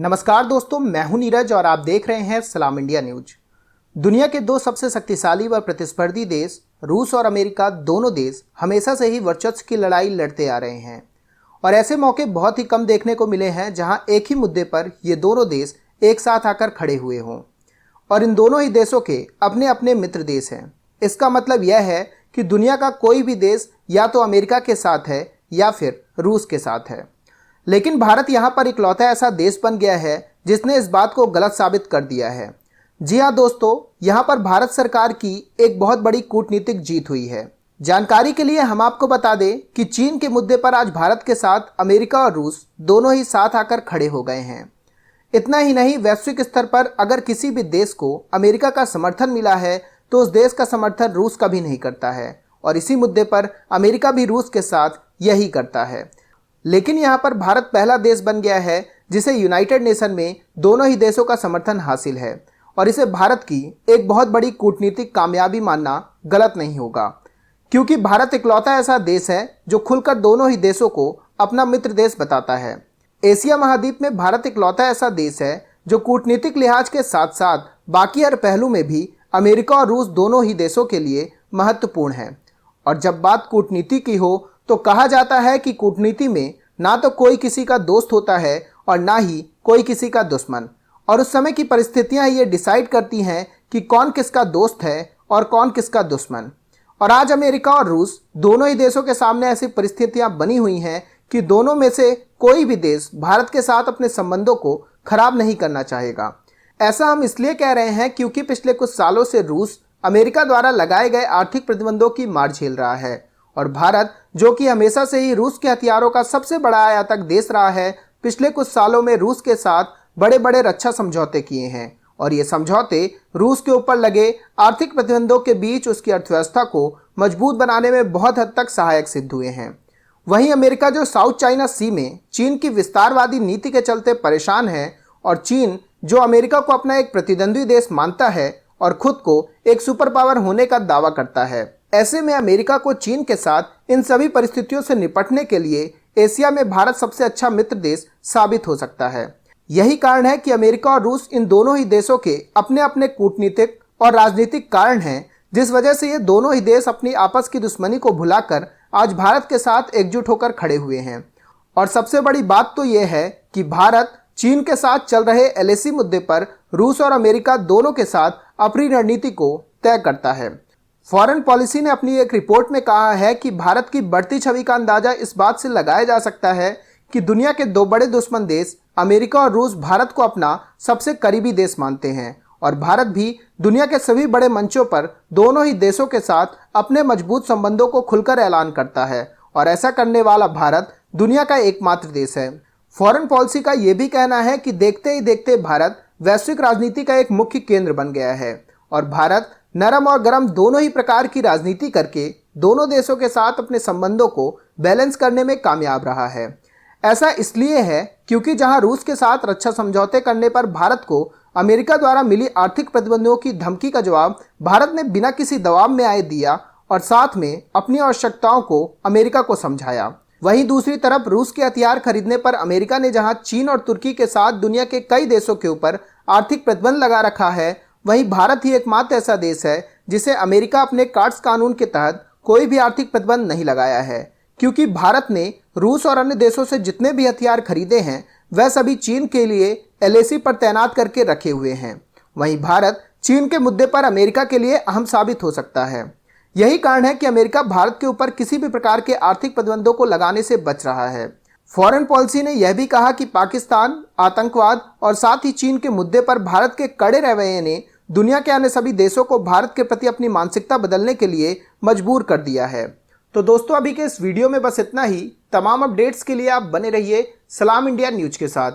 नमस्कार दोस्तों, मैं हूं नीरज और आप देख रहे हैं सलाम इंडिया न्यूज। दुनिया के दो सबसे शक्तिशाली व प्रतिस्पर्धी देश रूस और अमेरिका दोनों देश हमेशा से ही वर्चस्व की लड़ाई लड़ते आ रहे हैं और ऐसे मौके बहुत ही कम देखने को मिले हैं जहां एक ही मुद्दे पर ये दोनों देश एक साथ आकर खड़े हुए हों। और इन दोनों ही देशों के अपने अपने मित्र देश हैं। इसका मतलब यह है कि दुनिया का कोई भी देश या तो अमेरिका के साथ है या फिर रूस के साथ है। लेकिन भारत यहाँ पर इकलौता ऐसा देश बन गया है जिसने इस बात को गलत साबित कर दिया है। जी हाँ दोस्तों, यहाँ पर भारत सरकार की एक बहुत बड़ी कूटनीतिक जीत हुई है। जानकारी के लिए हम आपको बता दें कि चीन के मुद्दे पर आज भारत के साथ अमेरिका और रूस दोनों ही साथ आकर खड़े हो गए हैं। इतना ही नहीं, वैश्विक स्तर पर अगर किसी भी देश को अमेरिका का समर्थन मिला है तो उस देश का समर्थन रूस कभी नहीं करता है और इसी मुद्दे पर अमेरिका भी रूस के साथ यही करता है। लेकिन यहाँ पर भारत पहला देश बन गया है जिसे यूनाइटेड नेशन में दोनों ही देशों का समर्थन हासिल है और इसे भारत की एक बहुत बड़ी कूटनीतिक कामयाबी मानना गलत नहीं होगा, क्योंकि भारत इकलौता ऐसा देश है जो खुलकर दोनों ही देशों को अपना मित्र देश बताता है। एशिया महाद्वीप में भारत इकलौता ऐसा देश है जो कूटनीतिक लिहाज के साथ साथ बाकी हर पहलू में भी अमेरिका और रूस दोनों ही देशों के लिए महत्वपूर्ण है। और जब बात कूटनीति की हो तो कहा जाता है कि कूटनीति में ना तो कोई किसी का दोस्त होता है और ना ही कोई किसी का दुश्मन, और उस समय की परिस्थितियां ये डिसाइड करती हैं कि कौन किसका दोस्त है और कौन किसका दुश्मन। और आज अमेरिका और रूस दोनों ही देशों के सामने ऐसी परिस्थितियां बनी हुई हैं कि दोनों में से कोई भी देश भारत के साथ अपने संबंधों को खराब नहीं करना चाहेगा। ऐसा हम इसलिए कह रहे हैं क्योंकि पिछले कुछ सालों से रूस अमेरिका द्वारा लगाए गए आर्थिक प्रतिबंधों की मार झेल रहा है और भारत, जो कि हमेशा से ही रूस के हथियारों का सबसे बड़ा आयातक देश रहा है, पिछले कुछ सालों में रूस के साथ बड़े बड़े रक्षा समझौते किए हैं और ये समझौते रूस के ऊपर लगे आर्थिक प्रतिबंधों के बीच उसकी अर्थव्यवस्था को मजबूत बनाने में बहुत हद तक सहायक सिद्ध हुए हैं। वहीं अमेरिका, जो साउथ चाइना सी में चीन की विस्तारवादी नीति के चलते परेशान है, और चीन जो अमेरिका को अपना एक प्रतिद्वंदी देश मानता है और खुद को एक सुपर पावर होने का दावा करता है, ऐसे में अमेरिका को चीन के साथ इन सभी परिस्थितियों से निपटने के लिए एशिया में भारत सबसे अच्छा मित्र देश साबित हो सकता है। यही कारण है कि अमेरिका और रूस इन दोनों ही देशों के अपने अपने कूटनीतिक और राजनीतिक कारण हैं, जिस वजह से ये दोनों ही देश अपनी आपस की दुश्मनी को भुलाकर आज भारत के साथ एकजुट होकर खड़े हुए हैं। और सबसे बड़ी बात तो ये है कि भारत चीन के साथ चल रहे एलएसी मुद्दे पर रूस और अमेरिका दोनों के साथ अपनी रणनीति को तय करता है। फॉरेन पॉलिसी ने अपनी एक रिपोर्ट में कहा है कि भारत की बढ़ती छवि का अंदाजा इस बात से लगाया जा सकता है कि दुनिया के दो बड़े दुश्मन देश अमेरिका और रूस भारत को अपना सबसे करीबी देश मानते हैं और भारत भी दुनिया के सभी बड़े मंचों पर दोनों ही देशों के साथ अपने मजबूत संबंधों को खुलकर ऐलान करता है और ऐसा करने वाला भारत दुनिया का एकमात्र देश है। फॉरेन पॉलिसी का ये भी कहना है कि देखते ही देखते भारत वैश्विक राजनीति का एक मुख्य केंद्र बन गया है और भारत नरम और गरम दोनों ही प्रकार की राजनीति करके दोनों देशों के साथ अपने संबंधों को बैलेंस करने में कामयाब रहा है। ऐसा इसलिए है क्योंकि जहां रूस के साथ रक्षा समझौते करने पर भारत को अमेरिका द्वारा मिली आर्थिक प्रतिबंधों की धमकी का जवाब भारत ने बिना किसी दबाव में आए दिया और साथ में अपनी आवश्यकताओं को अमेरिका को समझाया, वहीं दूसरी तरफ रूस के हथियार खरीदने पर अमेरिका ने जहां चीन और तुर्की के साथ दुनिया के कई देशों के ऊपर आर्थिक प्रतिबंध लगा रखा है, वहीं भारत ही एकमात्र ऐसा देश है जिसे अमेरिका अपने कार्ड्स कानून के तहत कोई भी आर्थिक प्रतिबंध नहीं लगाया है, क्योंकि भारत ने रूस और अन्य देशों से जितने भी हथियार खरीदे हैं वह सभी चीन के लिए एलएसी पर तैनात करके रखे हुए हैं। वहीं भारत चीन के मुद्दे पर अमेरिका के लिए अहम साबित हो सकता है। यही कारण है कि अमेरिका भारत के ऊपर किसी भी प्रकार के आर्थिक प्रतिबंधों को लगाने से बच रहा है। फॉरेन पॉलिसी ने यह भी कहा कि पाकिस्तान, आतंकवाद और साथ ही चीन के मुद्दे पर भारत के कड़े रवैये ने दुनिया के अन्य सभी देशों को भारत के प्रति अपनी मानसिकता बदलने के लिए मजबूर कर दिया है। तो दोस्तों, अभी के इस वीडियो में बस इतना ही। तमाम अपडेट्स के लिए आप बने रहिए सलाम इंडिया न्यूज के साथ।